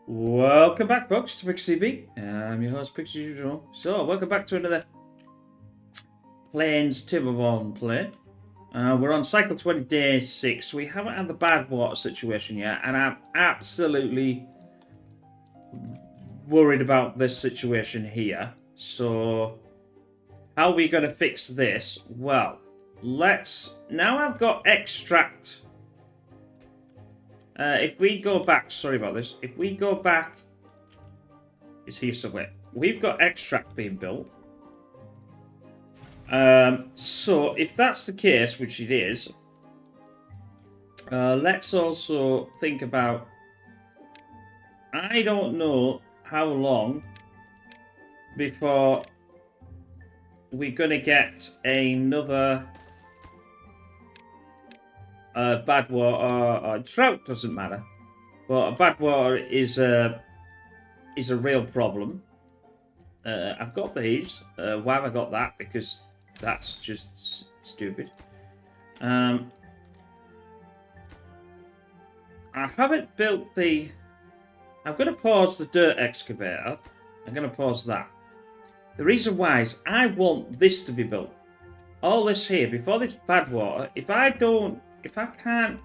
Welcome back, folks, to PixCB. I'm your host, Pix, as usual. So, welcome back to another Plains Timberborn play. We're on cycle 20, day 6. We haven't had the bad water situation yet, and I'm absolutely worried about this situation here. So, how are we going to fix this? Well, now I've got extract. If we go back, sorry about this. If we go back, it's here somewhere. We've got extract being built. So if that's the case, which it is, let's also think about. I don't know how long before we're gonna get another bad water or drought. Doesn't matter, but bad water is a real problem. I've got these. Why have I got that? Because that's just stupid. I haven't built the. I'm going to pause the dirt excavator. I'm going to pause that. The reason why is I want this to be built. All this here before this bad water. If I can't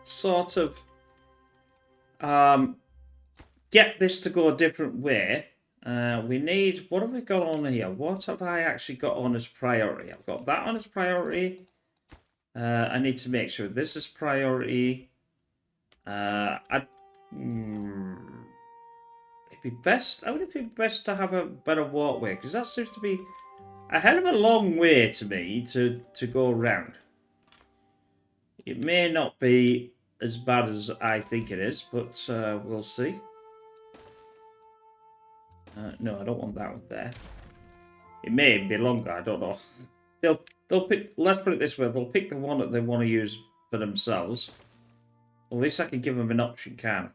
sort of get this to go a different way. We need, what have we got on here? What have I actually got on as priority? I've got that on as priority. I need to make sure this is priority. It'd be best, I would it be best to have a better walkway? Because that seems to be a hell of a long way to me to go around. It may not be as bad as I think it is, but we'll see. No, I don't want that one there. It may be longer, I don't know. They'll pick, let's put it this way, they'll pick the one that they want to use for themselves. Well, at least I can give them an option, can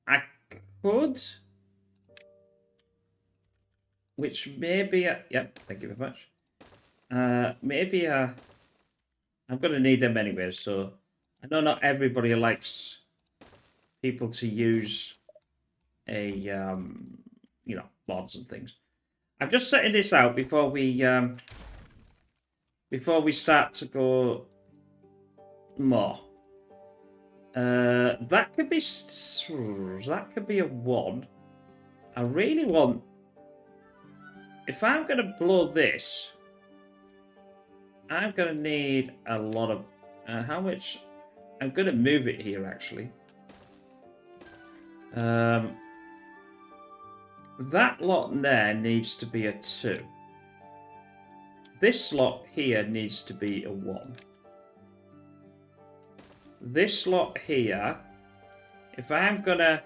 I could, which maybe, yep, thank you very much. Maybe I'm going to need them anyway, so I know not everybody likes people to use a mods and things. I'm just setting this out before we start to go more. That could be a 1. I really want, if I'm going to blow this, I'm going to need a lot of how much. I'm going to move it here actually. That lot there needs to be a 2. This lot here needs to be a 1. This lot here, if I'm gonna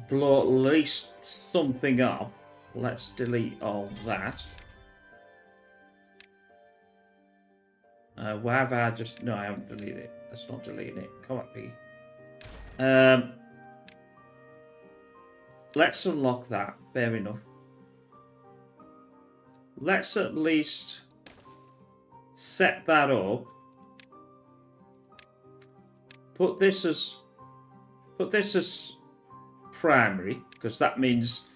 blow at least something up, let's delete all that. Why have I just... No, I haven't deleted it. Let's not delete it. Come on, Piggy. Let's unlock that. Fair enough. Let's at least set that up. Put this as primary, because that means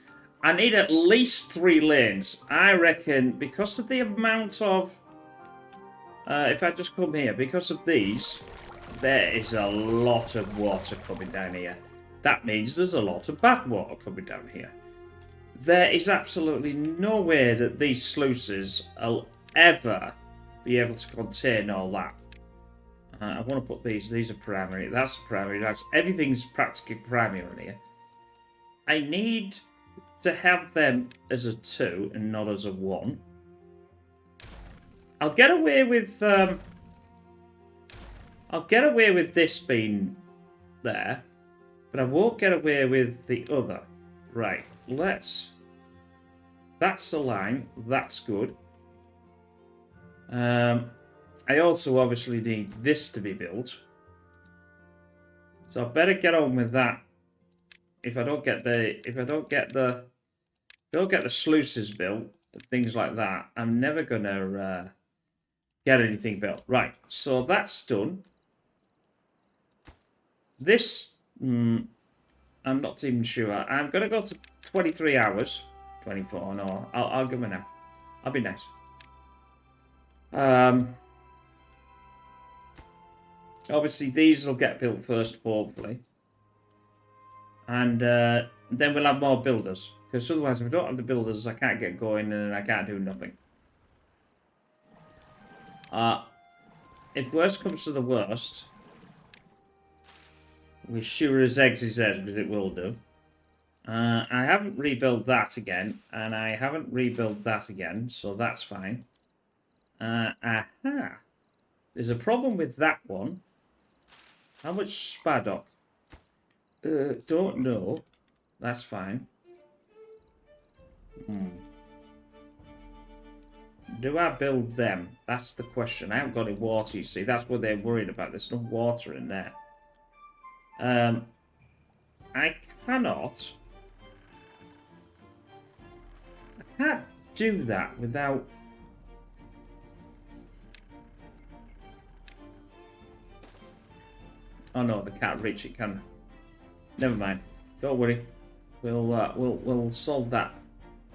I need at least 3 lanes. I reckon because of the amount of if I just come here, because of these, there is a lot of water coming down here. That means there's a lot of bad water coming down here. There is absolutely no way that these sluices will ever be able to contain all that. I want to put these are primary, that's primary, everything's practically primary on here. I need to have them as a 2 and not as a 1. I'll get away with this being there, but I won't get away with the other. Right, that's the line, that's good. I also obviously need this to be built. So I better get on with that. If I don't get the sluices built, things like that, I'm never gonna get anything built. Right, so that's done. This, I'm not even sure. I'm going to go to 23 hours. 24, no. I'll give it now. I'll be nice. Obviously, these will get built first, hopefully. And then we'll have more builders. Because otherwise, if we don't have the builders, I can't get going and I can't do nothing. If worst comes to the worst, we sure as eggs is eggs, because it will do. I haven't rebuilt that again, and I haven't rebuilt that again, so that's fine. Aha! There's a problem with that one. How much spaddock? Don't know. That's fine. Do I build them? That's the question. I haven't got any water, you see. That's what they're worried about. There's no water in there. I cannot... I can't do that without... Oh no, they can't reach it, can they? Never mind. Don't worry. We'll solve that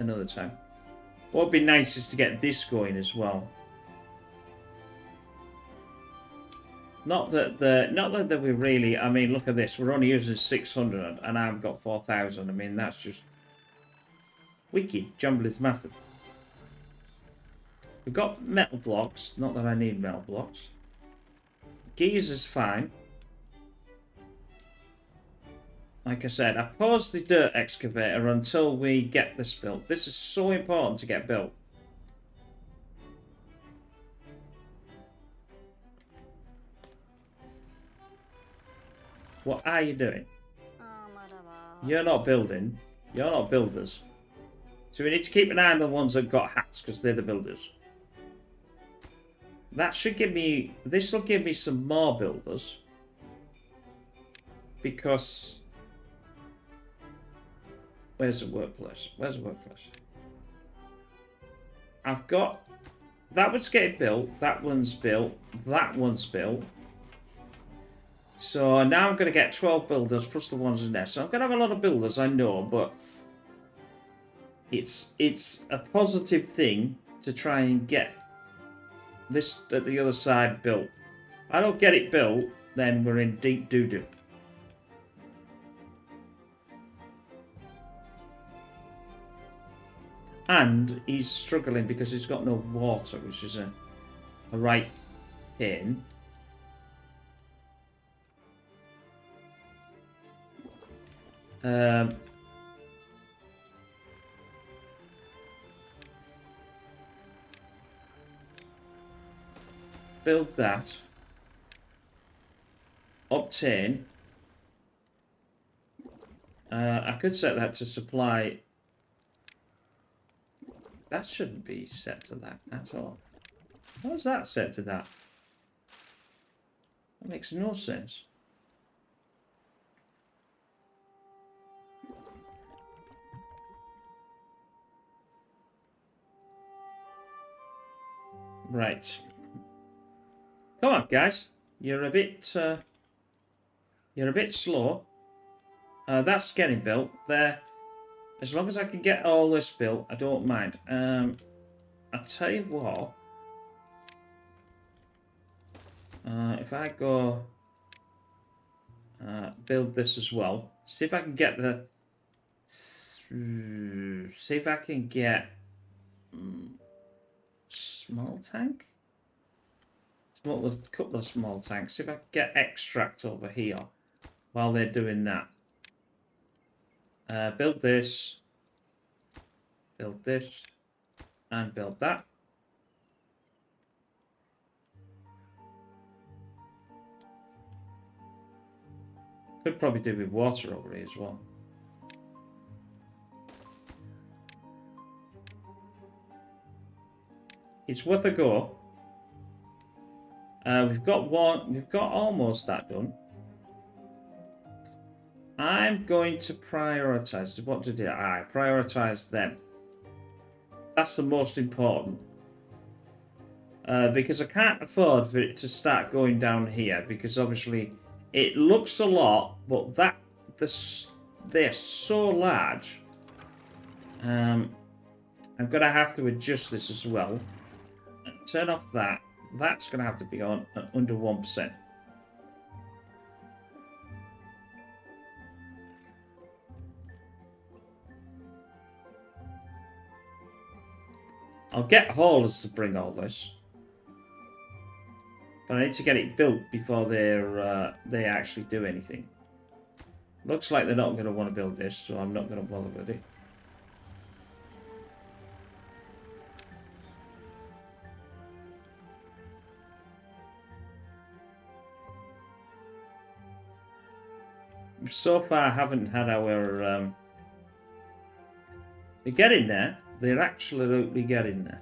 another time. What would be nice is to get this going as well. Not that we really. I mean, look at this. We're only using 600, and I've got 4,000. I mean, that's just wicked. Jumble is massive. We've got metal blocks. Not that I need metal blocks. Geezer's fine. Like I said, I paused the dirt excavator until we get this built. This is so important to get built. What are you doing? You're not building. You're not builders. So we need to keep an eye on the ones that got hats, because they're the builders. That should give me... This will give me some more builders. Because... Where's the workplace? Where's the workplace? I've got... That one's getting built. That one's built. That one's built. So now I'm going to get 12 builders plus the ones in there. So I'm going to have a lot of builders, I know, but... It's a positive thing to try and get this at the other side built. If I don't get it built, then we're in deep doo-doo. And he's struggling because he's got no water, which is a right pain. Build that. Obtain. I could set that to supply. That shouldn't be set to that at all. How is that set to that? That makes no sense. Right. Come on, guys. You're a bit slow. That's getting built. There. As long as I can get all this built, I don't mind. I tell you what. If I go build this as well, see if I can get the. See if I can get small tank. A couple of small tanks. See if I can get extract over here while they're doing that. Build this, and build that. Could probably do with water over here as well. It's worth a go. We've got one. We've got almost that done. I'm going to prioritize. What to do? I prioritize them. That's the most important. Because I can't afford for it to start going down here. Because obviously, It looks a lot, but they're so large. I'm going to have to adjust this as well. Turn off that. That's going to have to be on at under 1%. I'll get haulers to bring all this. But I need to get it built before they actually do anything. Looks like they're not going to want to build this, so I'm not going to bother with it. So far, I haven't had our... They're getting there. They're absolutely getting there.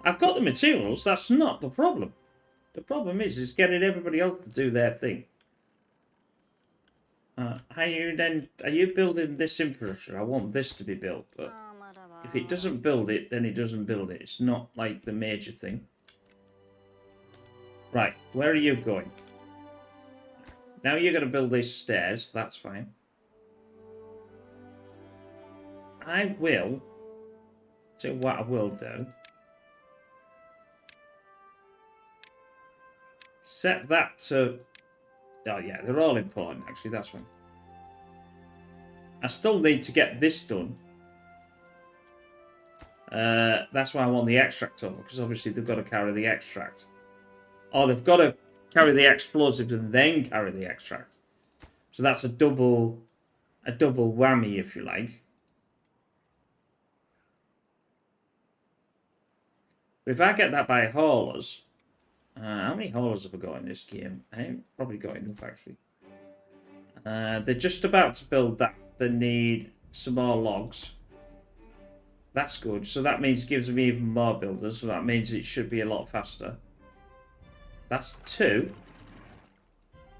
I've got the materials. That's not the problem. The problem is getting everybody else to do their thing. Are you building this infrastructure? I want this to be built, but if it doesn't build it, then it doesn't build it. It's not like the major thing. Right, where are you going? Now you're going to build these stairs. That's fine. I will. So what I will do. Set that to... Oh yeah, they're all important actually, that's fine. I still need to get this done. That's why I want the extract over, because obviously they've got to carry the extract. Or they've got to carry the explosives and then carry the extract. So that's a double whammy, if you like. But if I get that by haulers... how many haulers have I got in this game? I ain't probably got enough, actually. They're just about to build that. They need some more logs. That's good. So that means it gives me even more builders. So that means it should be a lot faster. That's 2.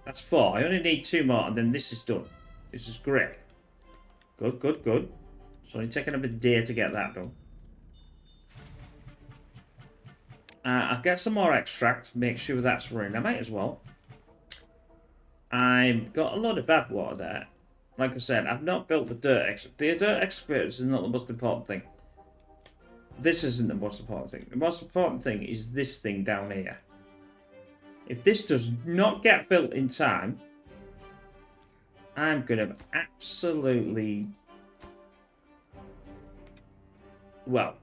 That's 4. I only need 2 more, and then this is done. This is great. Good, good, good. It's only taking a day to get that done. I'll get some more extract, make sure that's running. I might as well. I've got a lot of bad water there. Like I said, I've not built the dirt excavator. The dirt excavator is not the most important thing. This isn't the most important thing. The most important thing is this thing down here. If this does not get built in time, I'm going to absolutely... Well,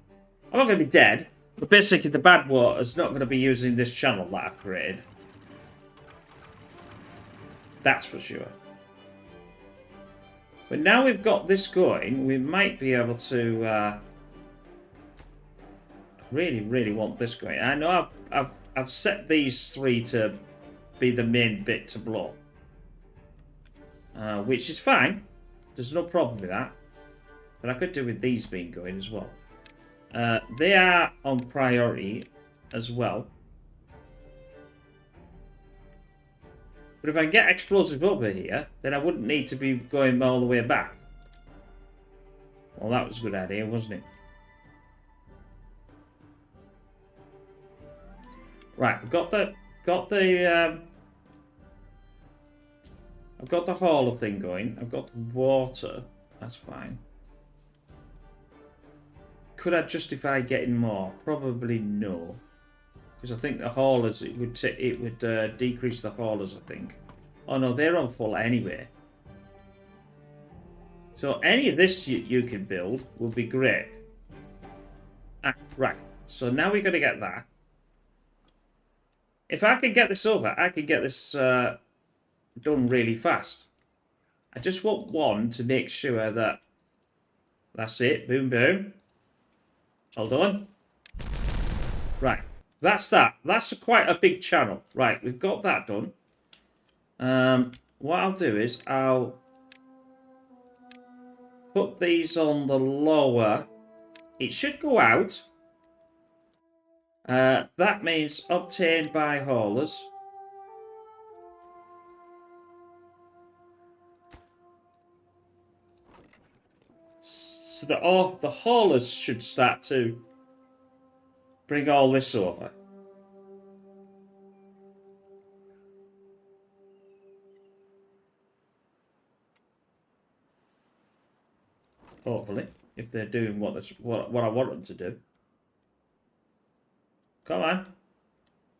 I'm not going to be dead. But basically, the bad water is not going to be using this channel that I've created. That's for sure. But now we've got this going, we might be able to really want this going. I know I've set these 3 to be the main bit to blow, which is fine. There's no problem with that. But I could do with these being going as well. They are on priority as well. But if I can get explosives over here, then I wouldn't need to be going all the way back. Well, that was a good idea, wasn't it? Right, I've got the hauler thing going. I've got the water. That's fine. Could I justify getting more? Probably no, because I think the haulers it would decrease the haulers. I think. Oh no, they're on full anyway. So any of this you can build would be great. Right. So now we've got to get that. If I can get this over, I can get this done really fast. I just want one to make sure that that's it. Boom, boom. Hold on. Right. That's that. That's quite a big channel. Right. We've got that done. What I'll do is I'll put these on the lower. It should go out. That means obtained by haulers. So that the haulers should start to bring all this over. Hopefully, if they're doing what I want them to do. Come on.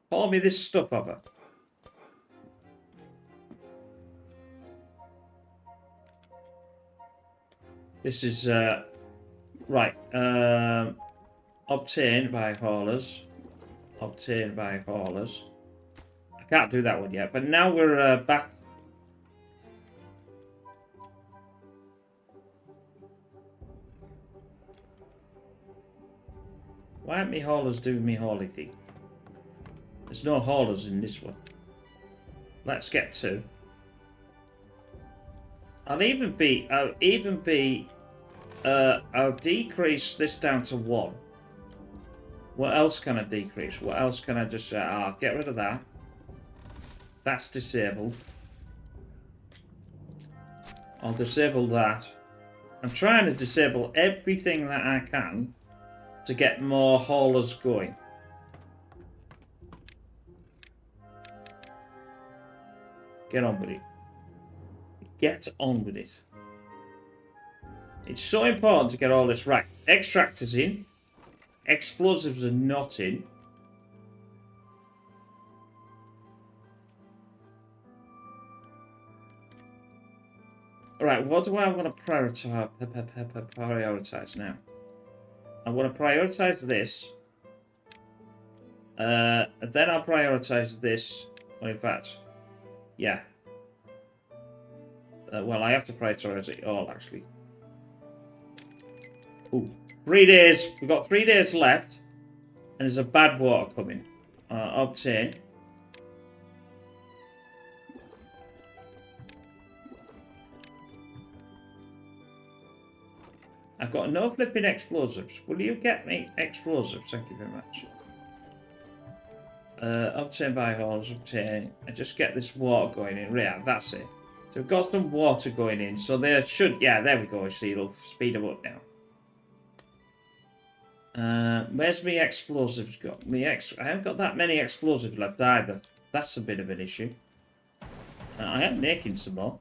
Pour me this stuff over. This is, right. Obtained by haulers. Obtained by haulers. I can't do that one yet, but now we're back. Why aren't me haulers doing me hauling thing? There's no haulers in this one. Let's get 2. I'll decrease this down to 1. What else can I decrease? What else can I just get rid of that. That's disabled. I'll disable that. I'm trying to disable everything that I can to get more haulers going. Get on with it. Get on with it. It's so important to get all this right. Extractors in. Explosives are not in. Right, what do I want to prioritize now? I want to prioritize this. Then I'll prioritize this. Well, in fact, yeah. Well, I have to prioritize it all, actually. Ooh, 3 days. We've got 3 days left. And there's a badwater coming. Obtain. I've got no flipping explosives. Will you get me explosives? Thank you very much. Obtain by haulers, obtain. I just get this water going in. Yeah, that's it. So we've got some water going in. So there should, yeah, there we go. See, it'll speed them up now. Where's me explosives got? I haven't got that many explosives left either. That's a bit of an issue. I am making some more.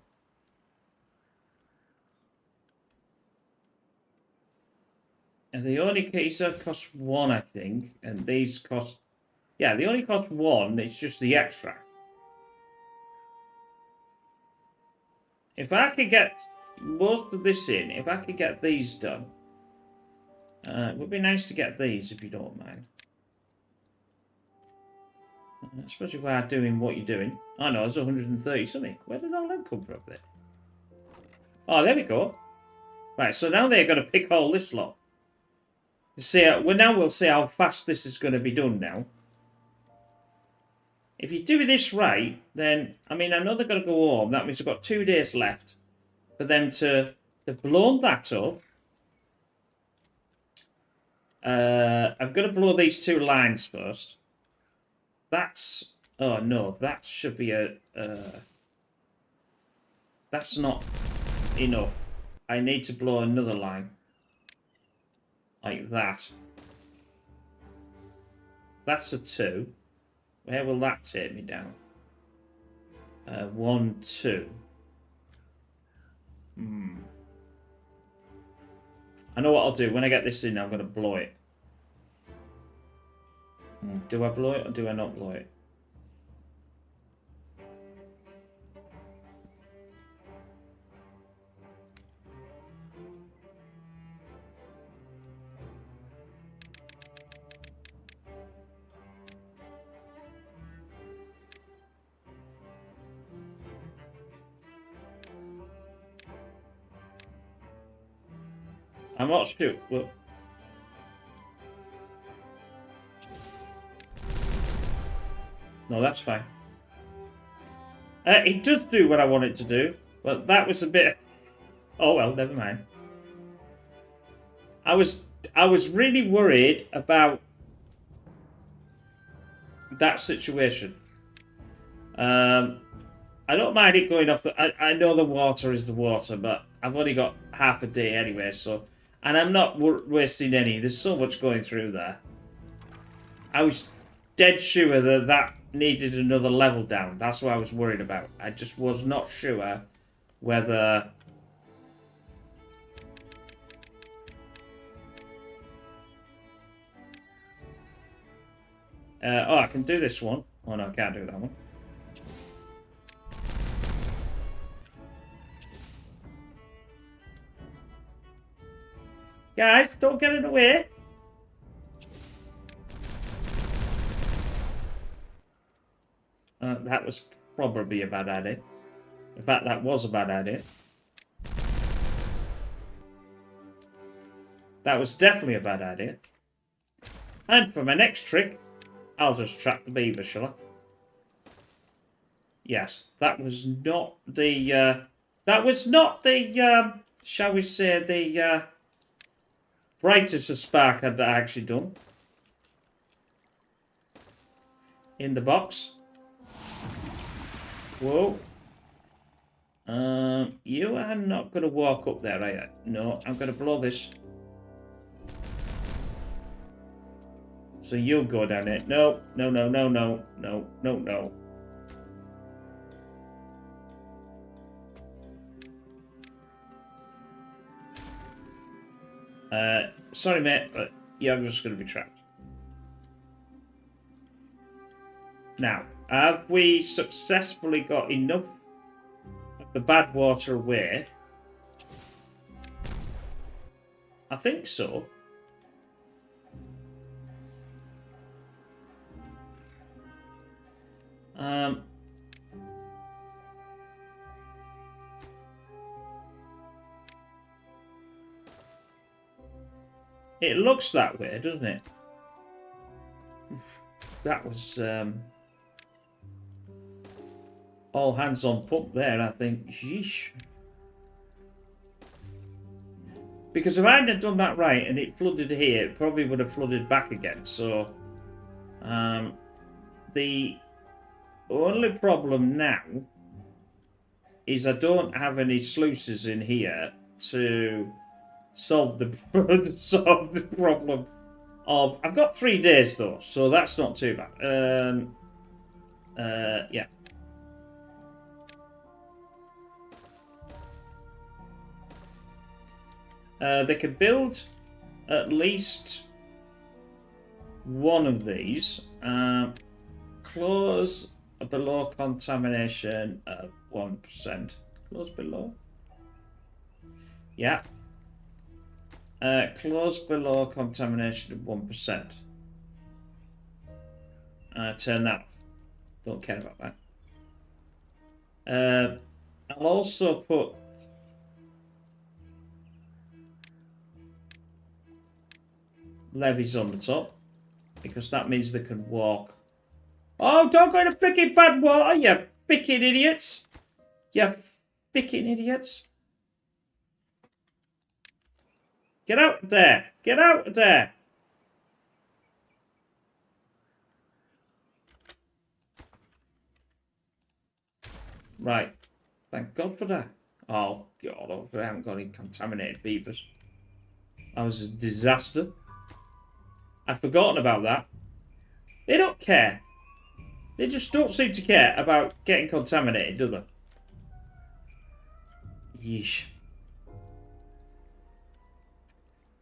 And the only these cost 1, I think, and these cost, yeah, they only cost 1. It's just the extract. If I could get most of this in, if I could get these done, it would be nice to get these if you don't mind. Especially while doing what you're doing. I know, there's 130 something. Where did all them come from there? Oh, there we go. Right, so now they're going to pick all this lot. See, well, we'll see how fast this is going to be done now. If you do this right, then, I mean, I know they're going to go home. That means we've got 2 days left for them to... They've blown that up. I'm going to blow these 2 lines first. That's... Oh, no. That should be a... that's not enough. I need to blow another line. Like that. That's a 2. Where will that take me down? 1, 2. I know what I'll do. When I get this in, I'm going to blow it. Do I blow it or do I not blow it? I'm not sure. Well, no, that's fine. It does do what I want it to do, but that was a bit... Oh well, never mind. I was really worried about that situation. I don't mind it going off the... I know the water is the water, but I've only got half a day anyway, so... And I'm not wasting any. There's so much going through there. I was dead sure that that needed another level down. That's what I was worried about. I just was not sure whether... Oh, I can do this one. Oh, no, I can't do that one. Guys, don't get in the way. That was probably a bad idea. In fact, that was a bad idea. That was definitely a bad idea. And for my next trick, I'll just trap the beaver, shall I? Yes, that was not the... shall we say, the brightest of spark I'd actually done. In the box. Whoa. You are not going to walk up there, are you? No, I'm going to blow this. So you'll go down it. No, no, no, no, no, no, no, no. Sorry, mate, but you're just going to be trapped. Now, have we successfully got enough of the bad water away? I think so. It looks that way, doesn't it? That was all hands on pump there, I think. Yeesh. Because if I hadn't done that right and it flooded here, it probably would have flooded back again. So, the only problem now is I don't have any sluices in here to solve the problem of... I've got 3 days though, so that's not too bad. Yeah. They could build at least one of these. Close below contamination at 1%. Close below? Yeah. Close below contamination at 1%. Turn that off. Don't care about that. I'll also put levees on the top, because that means they can walk. Oh, don't go into freaking bad water, you freaking idiots! You freaking idiots! Get out there! Get out there! Right. Thank God for that. Oh, God, I haven't got any contaminated beavers. That was a disaster. I'd forgotten about that. They don't care. They just don't seem to care about getting contaminated, do they? Yeesh.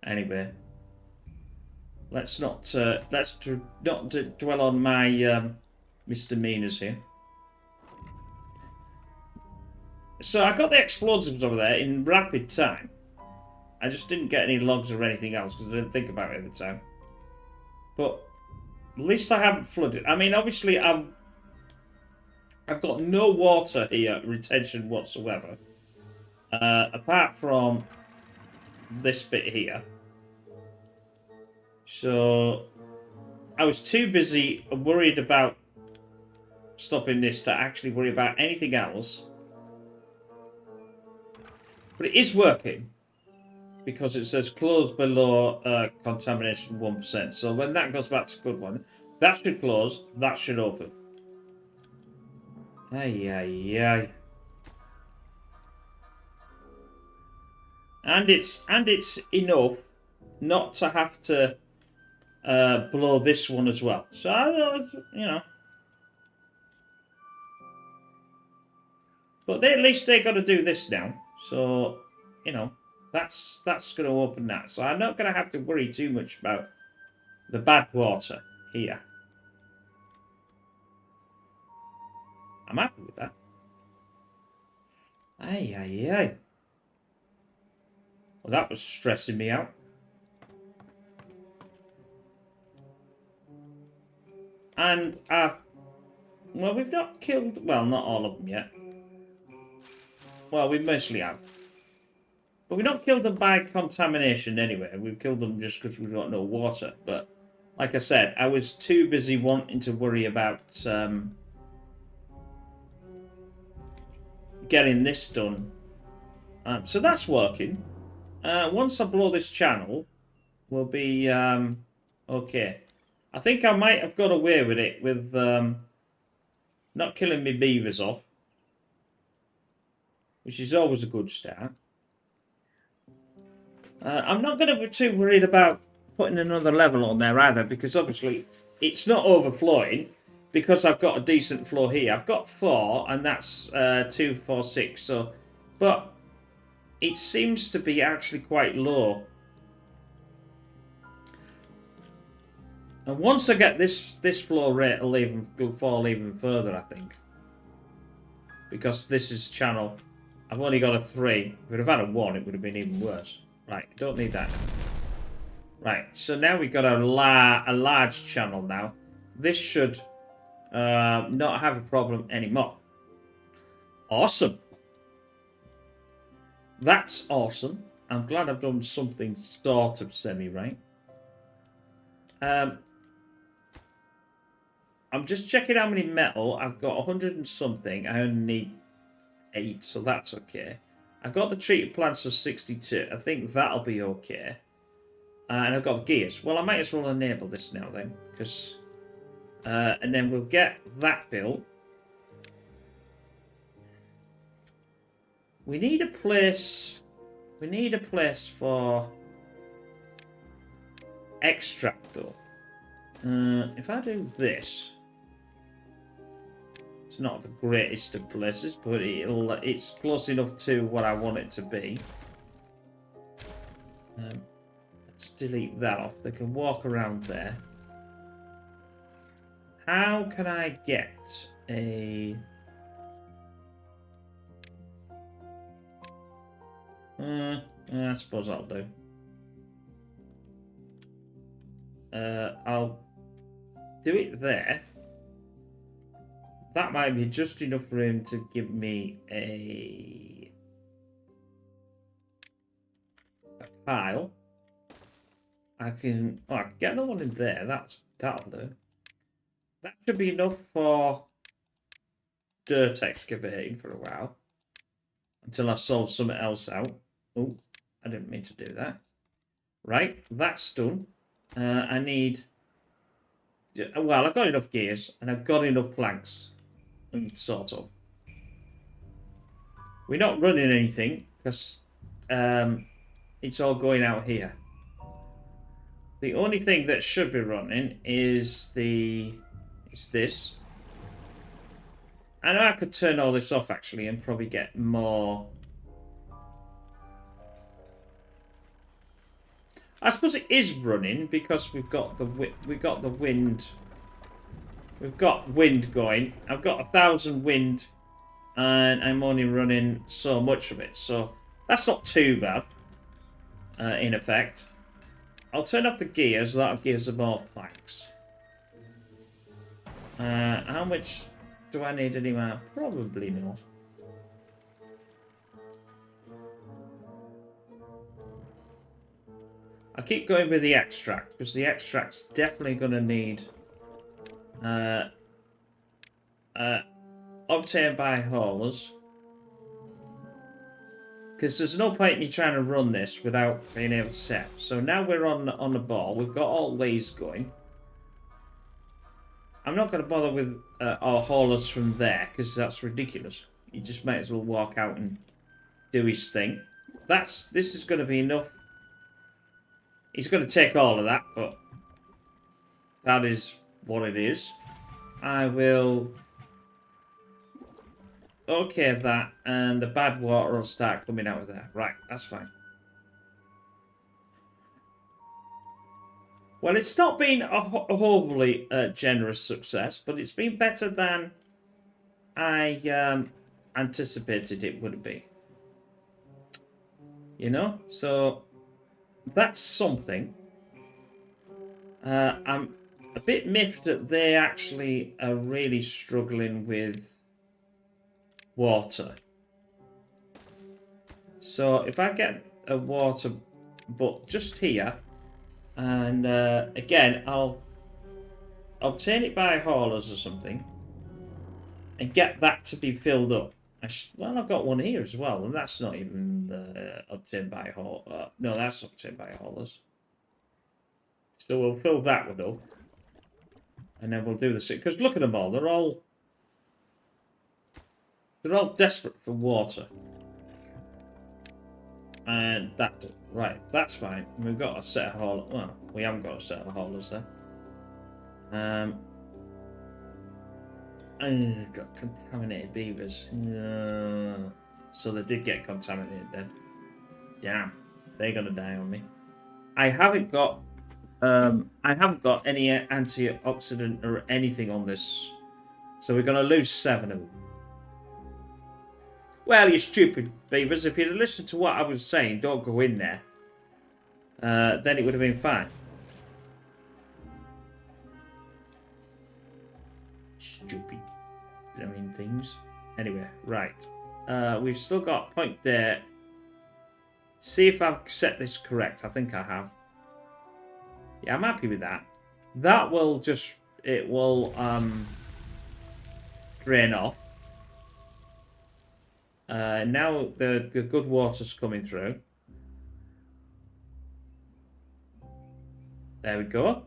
Anyway, let's not dwell on my misdemeanors here. So I got the explosives over there in rapid time. I just didn't get any logs or anything else because I didn't think about it at the time. But at least I haven't flooded. I mean, obviously I've got no water here, retention whatsoever. Apart from this bit here. So I was too busy and worried about stopping this to actually worry about anything else. But it is working because it says close below contamination 1%. So when that goes back to good one, that should close, that should open. Ay, ay, ay. And it's enough not to have to blow this one as well. So, you know. But at least they got to do this now. So, you know, that's going to open that. So I'm not going to have to worry too much about the bad water here. I'm happy with that. Aye, aye, aye. Well, that was stressing me out. And, well, we've not killed... Well, not all of them yet. Well, we mostly have. But we've not killed them by contamination anyway. We've killed them just because we've got no water. But, like I said, I was too busy wanting to worry about getting this done. So that's working. Once I blow this channel, we'll be okay. I think I might have got away with it with not killing me beavers off, which is always a good start. I'm not going to be too worried about putting another level on there either, because obviously it's not overflowing because I've got a decent flow here. I've got 4, and that's 2, 4, 6. So, but it seems to be actually quite low. And once I get this flow rate, it'll fall even further, I think. Because this is channel. I've only got a 3. If I'd have had a 1, it would have been even worse. Right, don't need that. Right, so now we've got a large channel now. This should not have a problem anymore. Awesome. That's awesome. I'm glad I've done something sort of semi-right. I'm just checking how many metal. I've got 100 and something. I only need 8, so that's okay. I've got the treated plants of 62. I think that'll be okay. And I've got the gears. Well, I might as well enable this now then, because and then we'll get that built. We need a place. We need a place for extract though. If I do this, it's not the greatest of places, but it's close enough to what I want it to be. Let's delete that off. They can walk around there. How can I get a... I suppose I'll do. I'll do it there. That might be just enough room to give me a pile. I can get another one in there. That'll do. That should be enough for dirt excavating for a while. Until I solve something else out. Oh, I didn't mean to do that. Right, that's done. I need... Well, I've got enough gears, and I've got enough planks. Sort of. We're not running anything, because it's all going out here. The only thing that should be running is this. I know I could turn all this off actually and probably get more. I suppose it is running because we've got the wind. We've got wind going. I've got 1,000 wind, and I'm only running so much of it. So that's not too bad. In effect, I'll turn off the gears. That'll give us more planks. How much do I need anymore? Probably not. I keep going with the extract because the extract's definitely going to need obtained by haulers. Because there's no point in me trying to run this without being able to set. So now we're on the ball. We've got all these going. I'm not going to bother with our haulers from there because that's ridiculous. You just might as well walk out and do his thing. This is going to be enough. He's going to take all of that, but that is what it is. I will okay that, and the bad water will start coming out of there. Right, that's fine. Well, it's not been a overly generous success, but it's been better than I anticipated it would be. You know? So that's something. I'm a bit miffed that they actually are really struggling with water. So if I get a water but just here, and again, I'll obtain it by haulers or something, and get that to be filled up. Well, I've got one here as well, and that's not even obtained by haul. No, that's obtained by haulers. So we'll fill that one up, and then we'll do the because look at them all. They're all desperate for water. And that, right, that's fine. We've got a set of haulers. Well, we haven't got a set of haulers there. Got contaminated beavers. So they did get contaminated then. Damn, they're gonna die on me. I haven't got any antioxidant or anything on this, so we're gonna lose 7 of them. Well, you stupid beavers! If you'd have listened to what I was saying, don't go in there. Then it would have been fine. Stupid blooming things. Anyway, right. We've still got a point there. See if I've set this correct. I think I have. Yeah, I'm happy with that. That will just... It will drain off. Now the good water's coming through. There we go.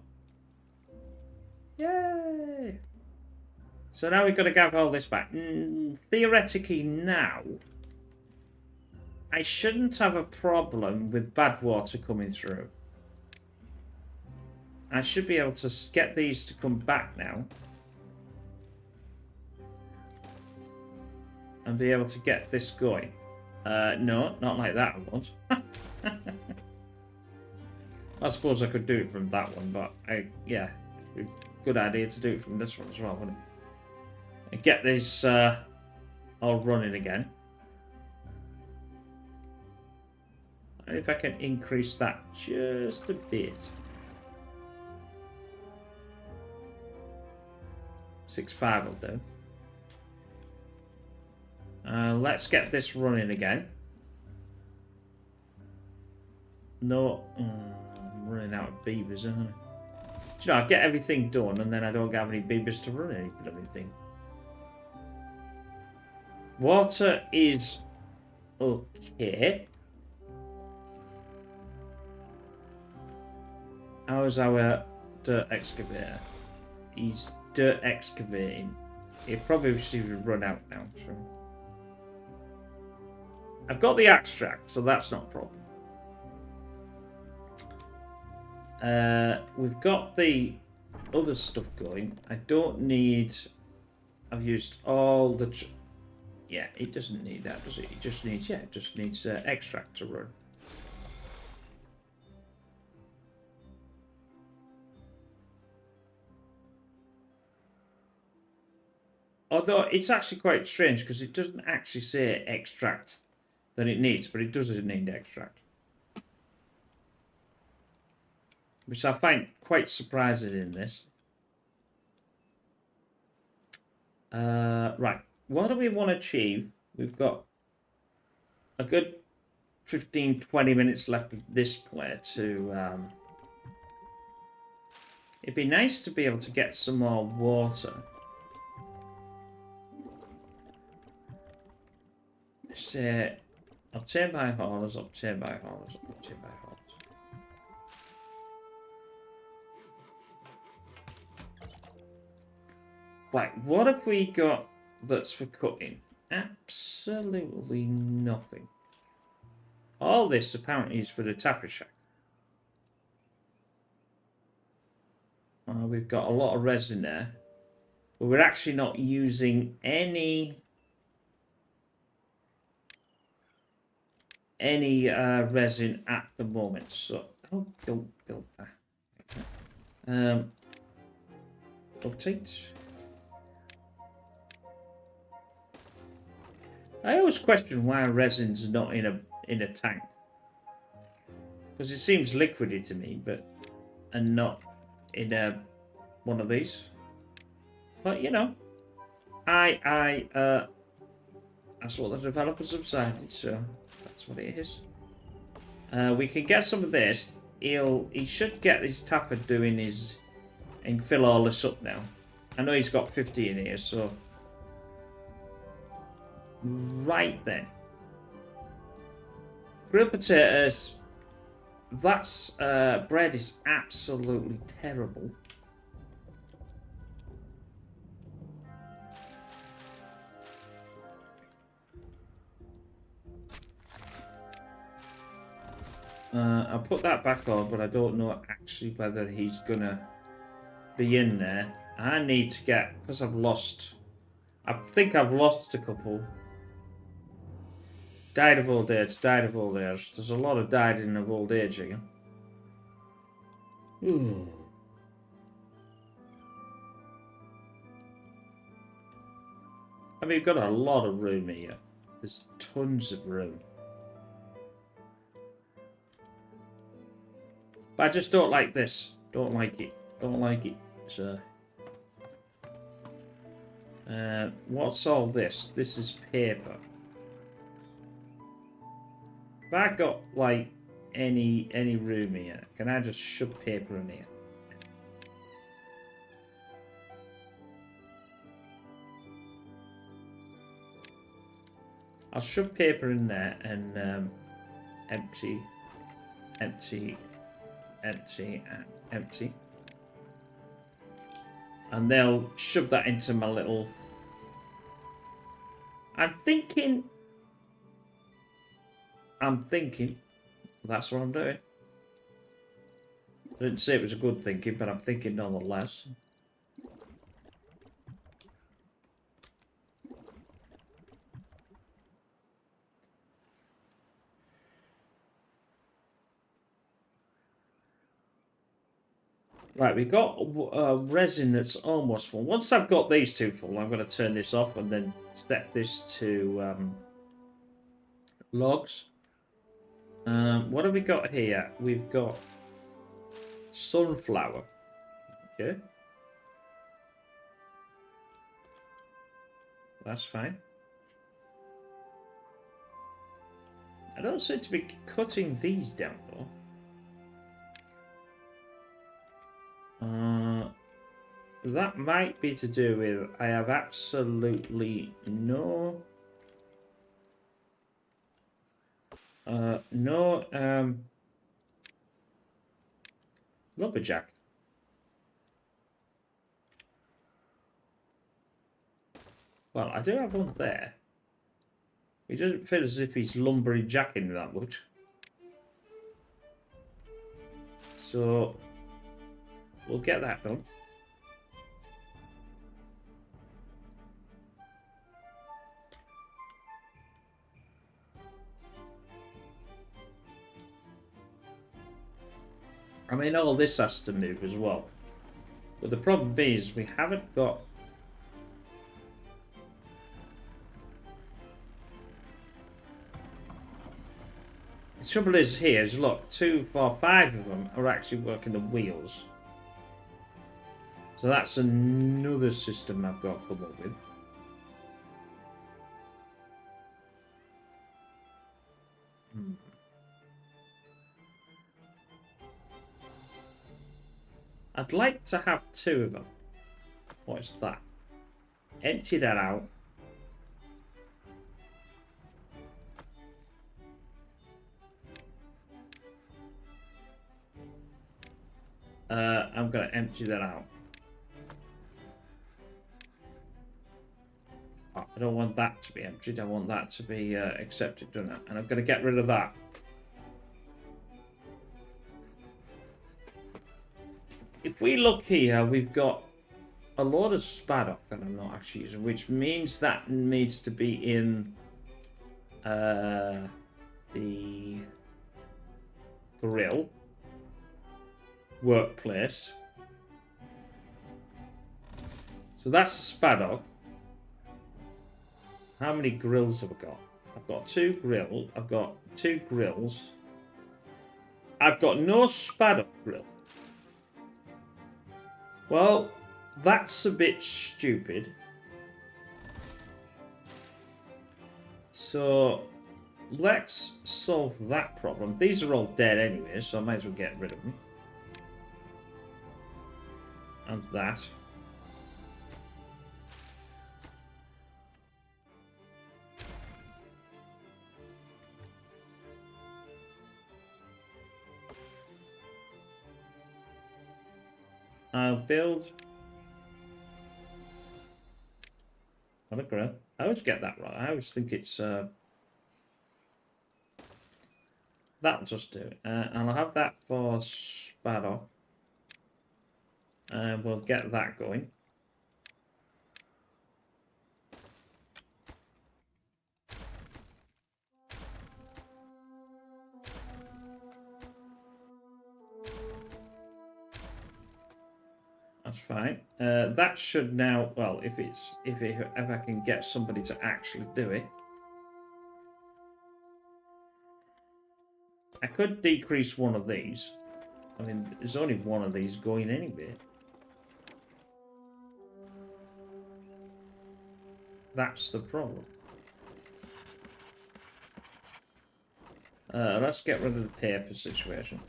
Yay! So now we've got to gather all this back. Theoretically now, I shouldn't have a problem with bad water coming through. I should be able to get these to come back now. And be able to get this going. No, not like that I won't. I suppose I could do it from that one, but yeah, good idea to do it from this one as well, wouldn't it? And get this all running again. And if I can increase that just a bit. 6.5 will do. Let's get this running again. No, I'm running out of beavers, aren't I? Do you know, I get everything done and then I don't have any beavers to run any blooming thing. Water is okay. How's our dirt excavator? He's dirt excavating. He probably should run out now. So. I've got the extract, so that's not a problem. We've got the other stuff going. I don't need... I've used all the... Yeah, it doesn't need that, does it? It just needs... Yeah, it just needs extract to run. Although it's actually quite strange because it doesn't actually say extract that it needs, but it does need extract. Which I find quite surprising in this. Right, what do we want to achieve? We've got a good 15-20 minutes left of this player to... It'd be nice to be able to get some more water. Say, obtain by haulers, obtain by haulers, obtain by haulers. Right, what have we got that's for cutting? Absolutely nothing. All this apparently is for the tapestry shack. We've got a lot of resin there, but we're actually not using any resin at the moment. So don't build that. Rotate. I always question why resin's not in a tank. Because it seems liquidy to me, and not in one of these. But you know, that's what the developers have decided, so that's what it is. We can get some of this. He should get his tapper doing his and fill all this up now. I know he's got 50 in here, so right then. Grilled potatoes. That's bread is absolutely terrible. I'll put that back on, but I don't know actually whether he's gonna be in there. I need to get, because I've lost, I think I've lost a couple. Died of old age, died of old age. There's a lot of dying of old age again. I mean, we've got a lot of room here. There's tons of room. But I just don't like this. Don't like it. Don't like it. So, what's all this? This is paper. Have I got like any room here? Can I just shove paper in here? I'll shove paper in there and empty, empty, empty, and empty. And they'll shove that into my little... I'm thinking... That's what I'm doing. I didn't say it was a good thinking, but I'm thinking nonetheless. Right, we've got resin that's almost full. Once I've got these two full, I'm going to turn this off and then set this to logs. What have we got here? We've got sunflower. Okay. That's fine. I don't seem to be cutting these down, though. That might be to do with I have absolutely no lumberjack. Well, I do have one there. He doesn't feel as if he's lumbering jacking that much. So we'll get that done. I mean, all this has to move as well. But the problem is we haven't got... The trouble is here is, look, 2, 4, 5 of them are actually working the wheels. So that's another system I've got to come up with. I'd like to have 2 of them. What is that? Empty that out. I'm going to empty that out. Oh, I don't want that to be emptied. I want that to be accepted, don't I? And I'm going to get rid of that. If we look here, we've got a lot of spaddock that I'm not actually using, which means that needs to be in the grill workplace. So that's the spaddock. How many grills have I got? I've got 2 grills. I've got 2 grills. I've got no spad grill. Well, that's a bit stupid. So, let's solve that problem. These are all dead anyway, so I might as well get rid of them. And that. I'll build... What a grill. I always get that right. I always think it's... That'll just do it. And I'll have that for Spado. And we'll get that going. That's fine. That should now, well, if I can get somebody to actually do it. I could decrease one of these. I mean, there's only one of these going anyway. That's the problem. Let's get rid of the paper situation.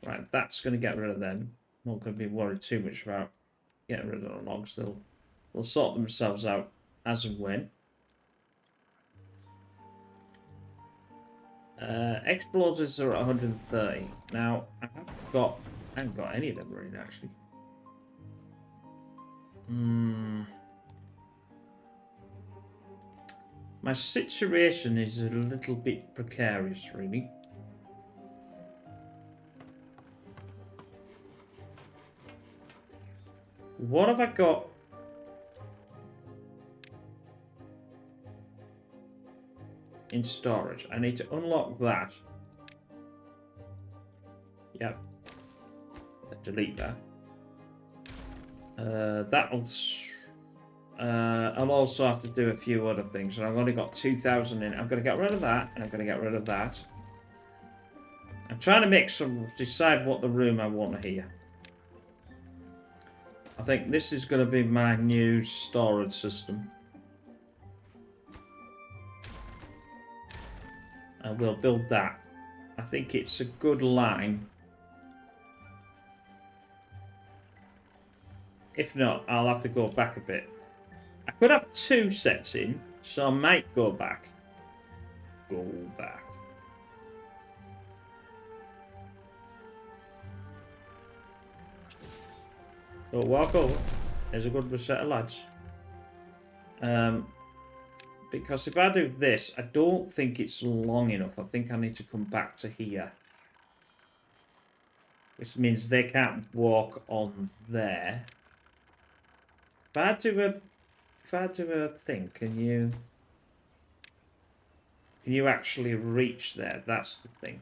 Right, that's going to get rid of them. Not going to be worried too much about getting rid of the logs. They'll sort themselves out as and when. Explosives are at 130. Now, I haven't got any of them running actually. My situation is a little bit precarious, really. What have I got? In storage. I need to unlock that. Yep. Delete that. I'll also have to do a few other things, and I've only got 2,000 in. I'm going to get rid of that, and I'm going to get rid of that. I'm trying to decide what the room I want here. I think this is going to be my new storage system. And we'll build that. I think it's a good line. If not, I'll have to go back a bit. I could have 2 sets in, so I might go back. Go back. So walk over. There's a good set of lads. Because if I do this, I don't think it's long enough. I think I need to come back to here. Which means they can't walk on there. If I do a thing, can you actually reach there? That's the thing.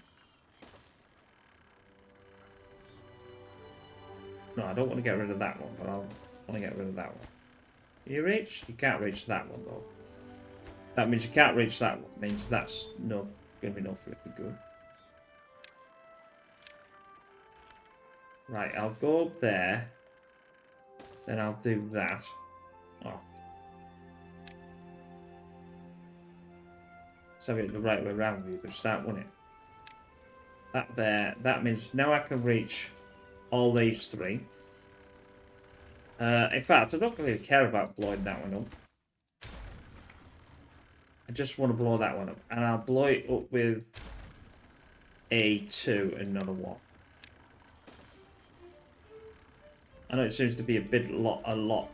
No, I don't want to get rid of that one, but I want to get rid of that one. Can you reach? You can't reach that one, though. That means you can't reach that one. It means that's going to be no flipping good. Right, I'll go up there. Then I'll do that. Oh. Let's have it the right way around. You could start, wouldn't it? That there. That means now I can reach all these 3. In fact, I don't really care about blowing that one up. I just want to blow that one up. And I'll blow it up with a 2 and not a 1. I know it seems to be a lot.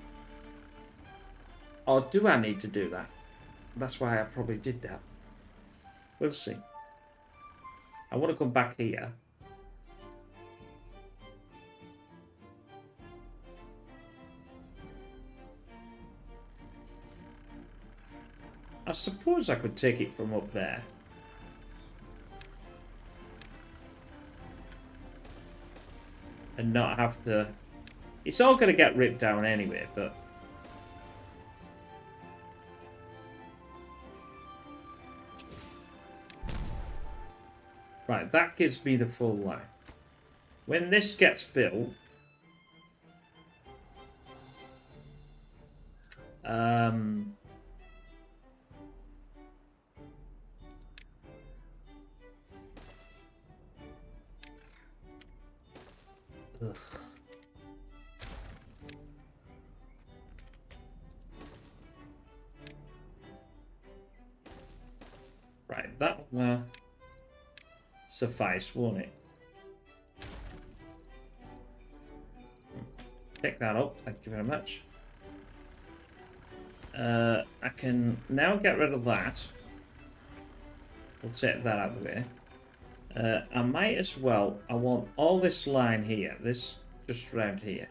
Or do I need to do that? That's why I probably did that. We'll see. I want to come back here. I suppose I could take it from up there. And not have to... It's all going to get ripped down anyway, but... Right, that gives me the full line. When this gets built, um, ugh. Right, that will suffice, won't it? Pick that up, thank you very much. I can now get rid of that. We'll take that out of the way. I might as well, I want all this line here, this just around here.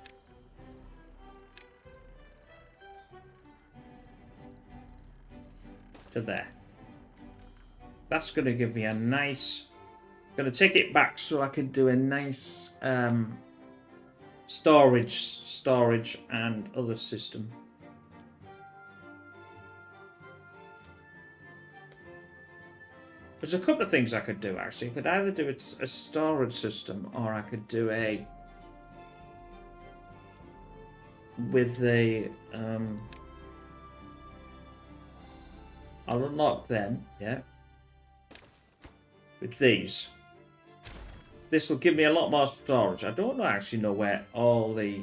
To there. That's going to give me a nice... Going to take it back so I can do a nice storage and other system. There's a couple of things I could do, actually. I could either do a storage system, or I could do a... with the... I'll unlock them, yeah. With these. This will give me a lot more storage. I don't actually know where all the...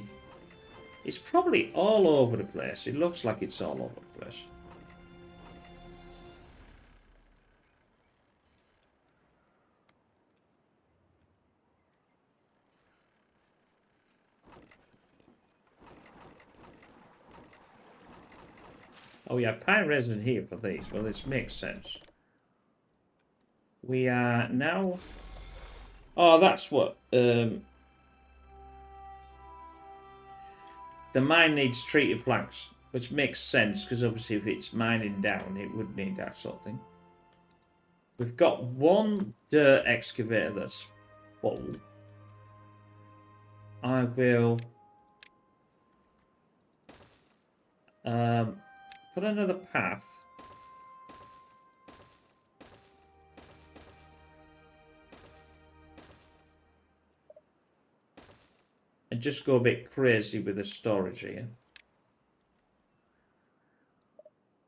It's probably all over the place. It looks like it's all over the place. Oh yeah, pine resin here for these. Well, this makes sense. We are now... Oh, that's what... the mine needs treated planks, which makes sense, because obviously if it's mining down, it would need that sort of thing. We've got one dirt excavator that's full. I will... put another path. And just go a bit crazy with the storage here.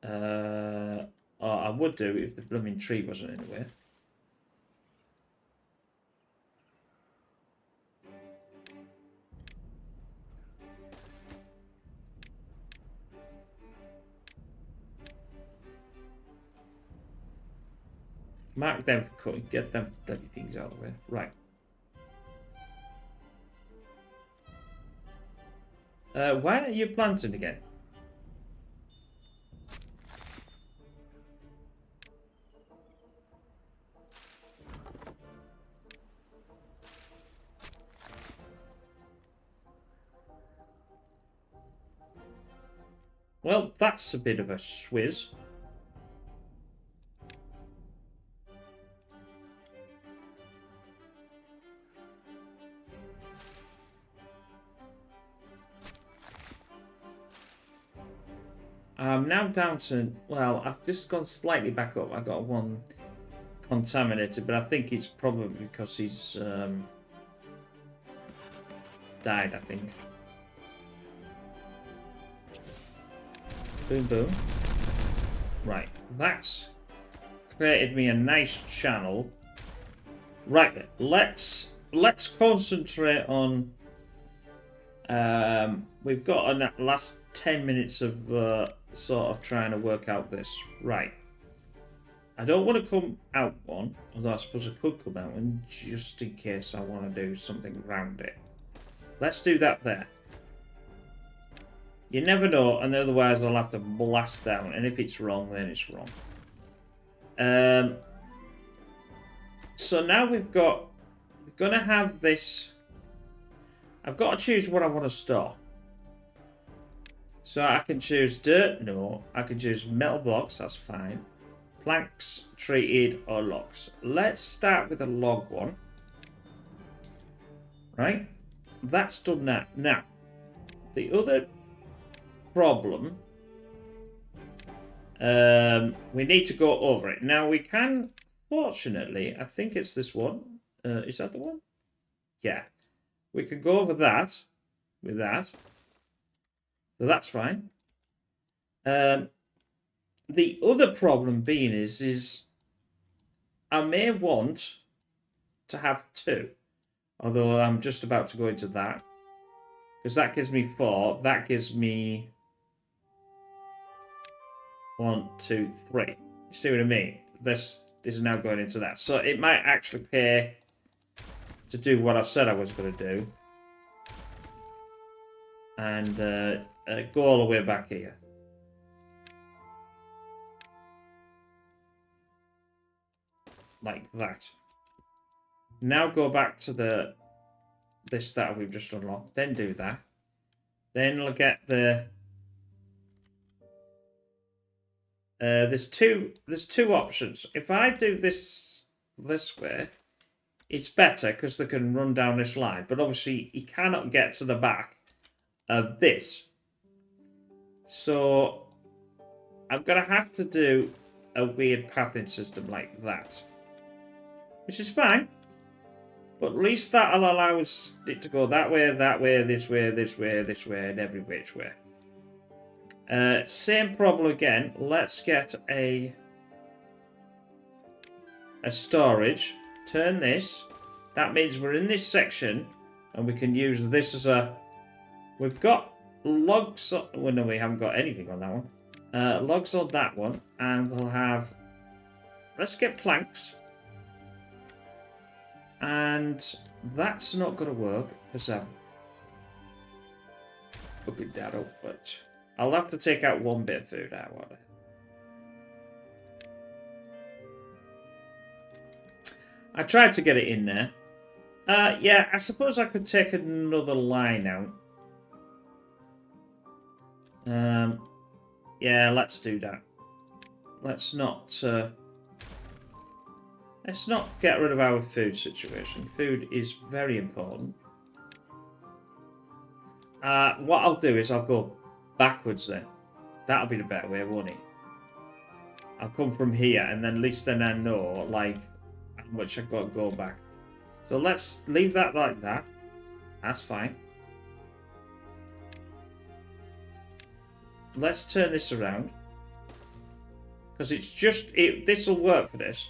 Oh, I would do if the blooming tree wasn't in the way. Mark them for cutting. Get them bloody things out of the way. Right. Why are you planting again? Well, that's a bit of a swizz. I'm now down to, well, I've just gone slightly back up. I got one contaminated, but I think it's probably because he's died, I think. Boom, boom. Right, that's created me a nice channel. Right then, let's concentrate on... we've got a last 10 minutes of sort of trying to work out this. Right. I don't want to come out one, although I suppose I could come out one just in case I want to do something around it. Let's do that there. You never know, and otherwise I'll have to blast down, and if it's wrong, then it's wrong. So now we're going to have this... I've got to choose what I want to store. So I can choose dirt, no. I can choose metal blocks, that's fine. Planks, treated, or logs. Let's start with a log one. Right? That's done that. Now, the other problem, we need to go over it. Now, we can unfortunately, I think it's this one. Is that the one? Yeah. We can go over that with that. So that's fine. The other problem being is I may want to have 2. Although I'm just about to go into that. Because that gives me 4. That gives me 1, 2, 3. You see what I mean? This is now going into that. So it might actually pay to do what I said I was going to do. And go all the way back here. Like that. Now go back to this that we've just unlocked. Then do that. Then look at the... there's two options. If I do this way, it's better because they can run down this line. But obviously, you cannot get to the back of this. So I'm going to have to do a weird pathing system like that. Which is fine. But at least that'll allow us it to go that way, this way, this way, this way, and every which way. Same problem again. Let's get a storage. Turn this. That means we're in this section, and we can use this as a... We've got logs... Well, no, we haven't got anything on that one. Logs on that one, and we'll have... Let's get planks. And that's not going to work, because I'm fucking that up, but... I'll have to take out 1 bit of food out of it. I tried to get it in there. Yeah, I suppose I could take another line out. Yeah, let's do that. Let's not get rid of our food situation. Food is very important. What I'll do is I'll go backwards then. That'll be the better way, won't it? I'll come from here, and then at least then I know, like, how much I've got to go back. So let's leave that like that. That's fine. Let's turn this around. Because it's just... this will work for this.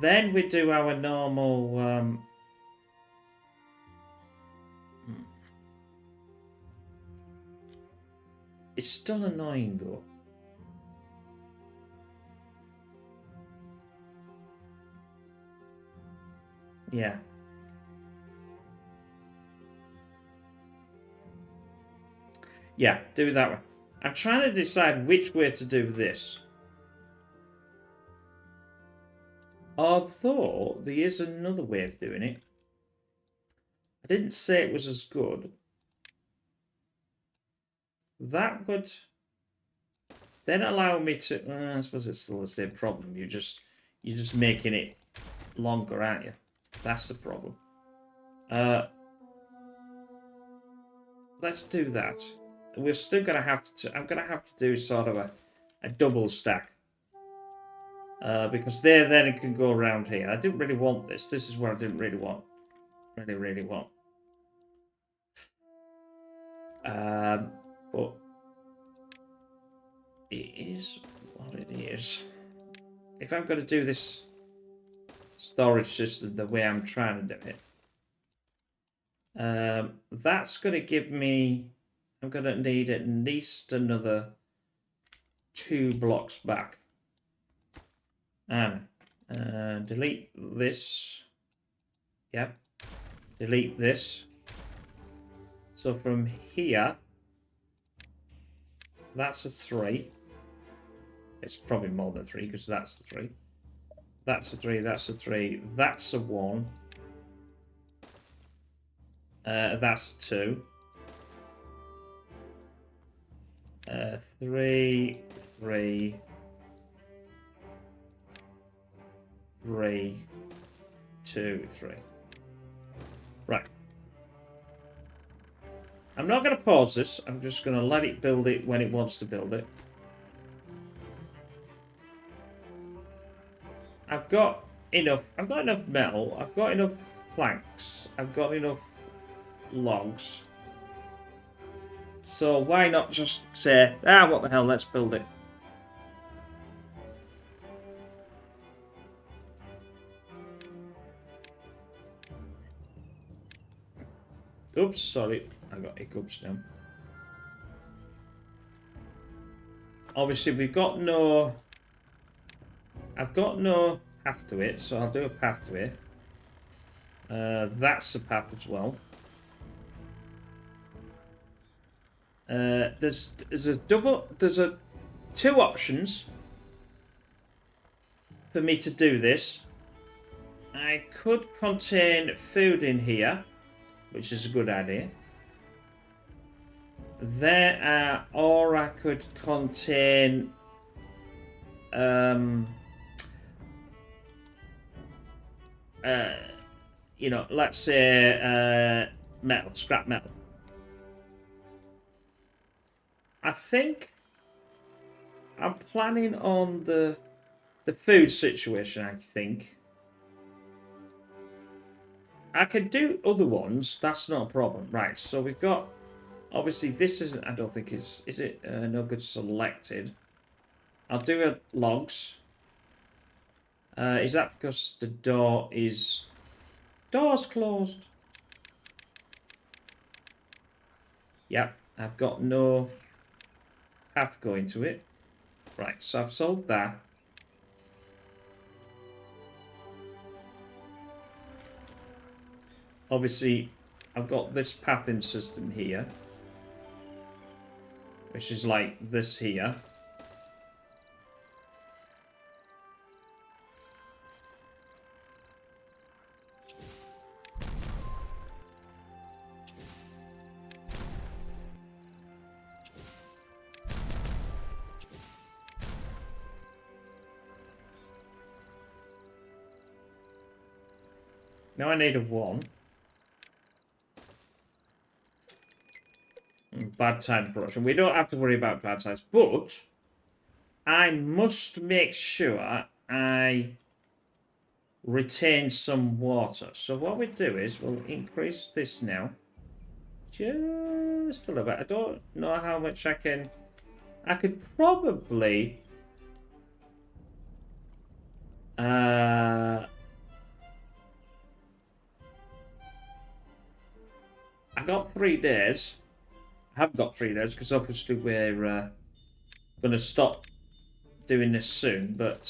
Then we do our normal... It's still annoying, though. Yeah. Yeah, do it that way. I'm trying to decide which way to do this. Although, there is another way of doing it. I didn't say it was as good. That would then allow me to... I suppose it's still the same problem. You're just making it longer, aren't you? That's the problem. Let's do that. We're still going to have to... I'm going to have to do sort of a double stack. Because there, then it can go around here. I didn't really want this. This is what I didn't really want. Really want. But it is what it is. If I'm going to do this storage system the way I'm trying to do it, that's going to give me... I'm going to need at least another 2 blocks back. And delete this. Yep. Delete this. So from here, that's a 3. It's probably more than 3 because that's the 3. That's a 3, that's a 3, that's a 1. That's a 2. 3, 3, 3, 2, 3. Right. I'm not going to pause this. I'm just going to let it build it when it wants to build it. I've got enough. I've got enough metal. I've got enough planks. I've got enough logs. So why not just say, what the hell, let's build it. Oops, sorry. I got hiccups now. Obviously, we've got no... I've got no path to it, so I'll do a path to it. That's a path as well. There's two options for me to do this. I could contain food in here, which is a good idea. Or I could contain let's say metal, scrap metal. I think I'm planning on the food situation, I think. I could do other ones, that's not a problem. Right, so we've got, obviously this isn't, I don't think is it no good selected. I'll do a logs. Is that because the door's closed? Yep, I've got no path going to it. Right, so I've solved that. Obviously, I've got this pathing system here, which is like this here. Now I need a 1. Bad time production. We don't have to worry about bad times, but I must make sure I retain some water. So what we do is we'll increase this now. Just a little bit. I don't know how much I can... I could probably... I got 3 days. I have got 3 days because obviously we're going to stop doing this soon. But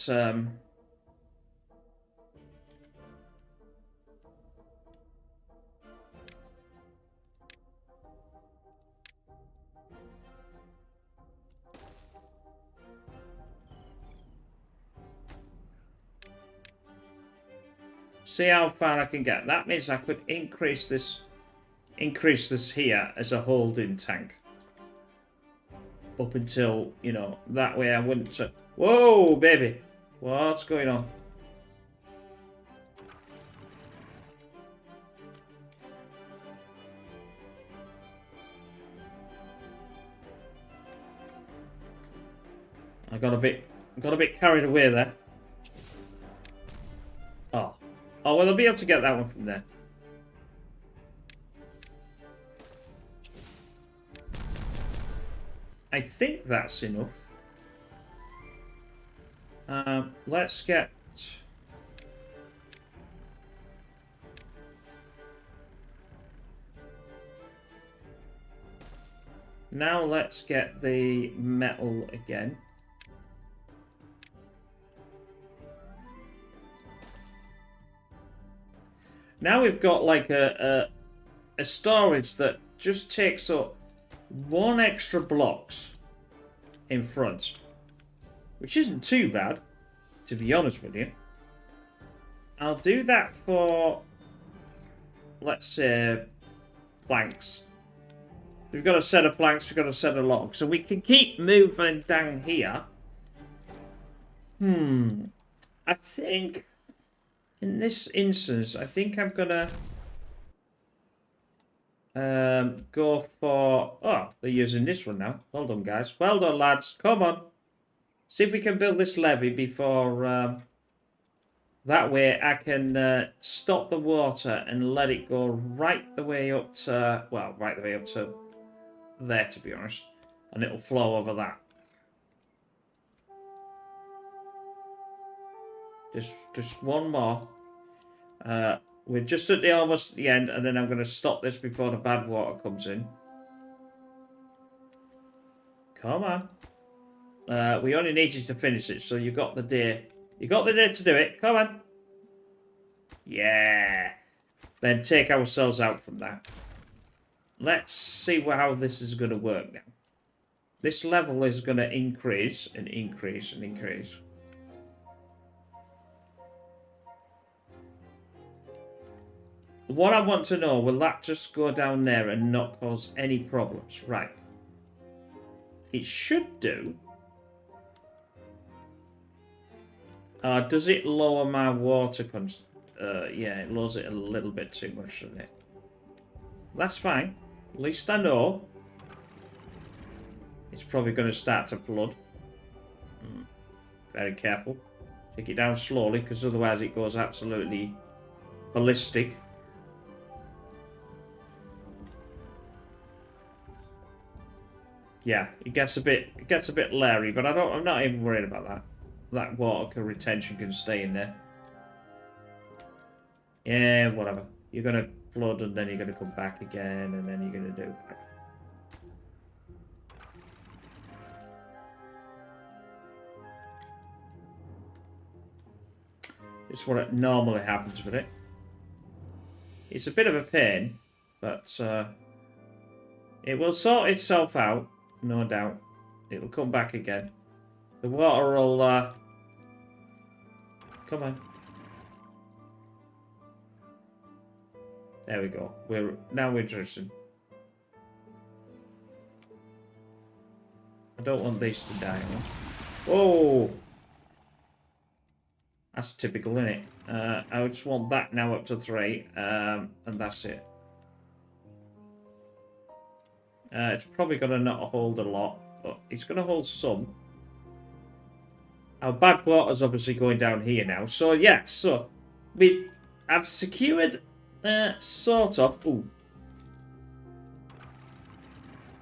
see how far I can get. That means I could increase this here as a holding tank. Up until, you know, that way I wouldn't... Whoa, baby! What's going on? I got a bit carried away there. Oh. Oh, well, I'll be able to get that one from there. I think that's enough. Let's get... Now let's get the metal again. Now we've got like a storage that just takes up 1 extra blocks in front, which isn't too bad, to be honest with you. I'll do that for, let's say, planks. We've got a set of planks, we've got a set of logs, so we can keep moving down here. I think, in this instance, I think I'm gonna go for... Oh, they're using this one now. Well done, guys. Well done, lads. Come on. See if we can build this levee before That way I can stop the water and let it go right the way up to, well, right the way up to there, to be honest. And it'll flow over that. Just one more. We're just at the almost the end, and then I'm going to stop this before the bad water comes in. Come on. We only need you to finish it, so you got the day. You got the day to do it. Come on. Yeah. Then take ourselves out from that. Let's see how this is going to work now. This level is going to increase and increase and increase. What I want to know, will that just go down there and not cause any problems? Right. It should do. Does it lower my water yeah, it lowers it a little bit too much, doesn't it? That's fine. At least I know. It's probably going to start to flood. Very careful. Take it down slowly, because otherwise it goes absolutely ballistic. Yeah, it gets a bit leery, but I'm not even worried about that. That water retention can stay in there. Yeah, whatever. You're gonna flood and then you're gonna come back again and then you're gonna do. This is what normally happens with it. It's a bit of a pain, but it will sort itself out, no doubt. It'll come back again. The water will come on. There we go. Now we're dressing. I don't want these to die. No? Oh, that's typical, isn't it? I just want that now up to 3, and that's it. It's probably going to not hold a lot, but it's going to hold some. Our bad water's obviously going down here now. So, yeah, so I've secured, sort of, ooh,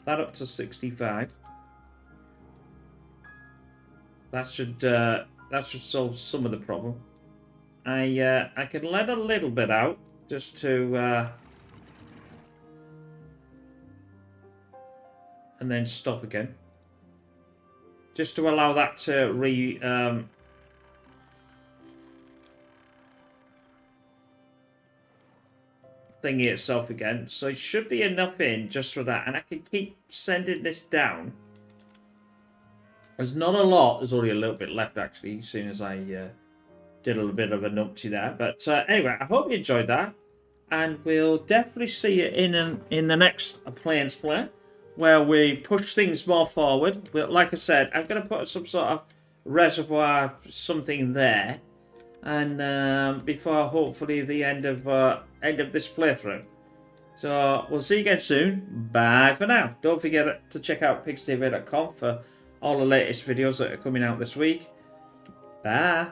that up to 65. That should solve some of the problem. I can let a little bit out just to and then stop again. Just to allow that to thingy itself again. So it should be enough in just for that. And I can keep sending this down. There's not a lot. There's only a little bit left, actually, as soon as I did a little bit of a numpty there. But anyway, I hope you enjoyed that. And we'll definitely see you in the next Plains Play, where we push things more forward. But like I said, I'm going to put some sort of reservoir, something there. And before, hopefully, the end of this playthrough. So, we'll see you again soon. Bye for now. Don't forget to check out pigstv.com for all the latest videos that are coming out this week. Bye.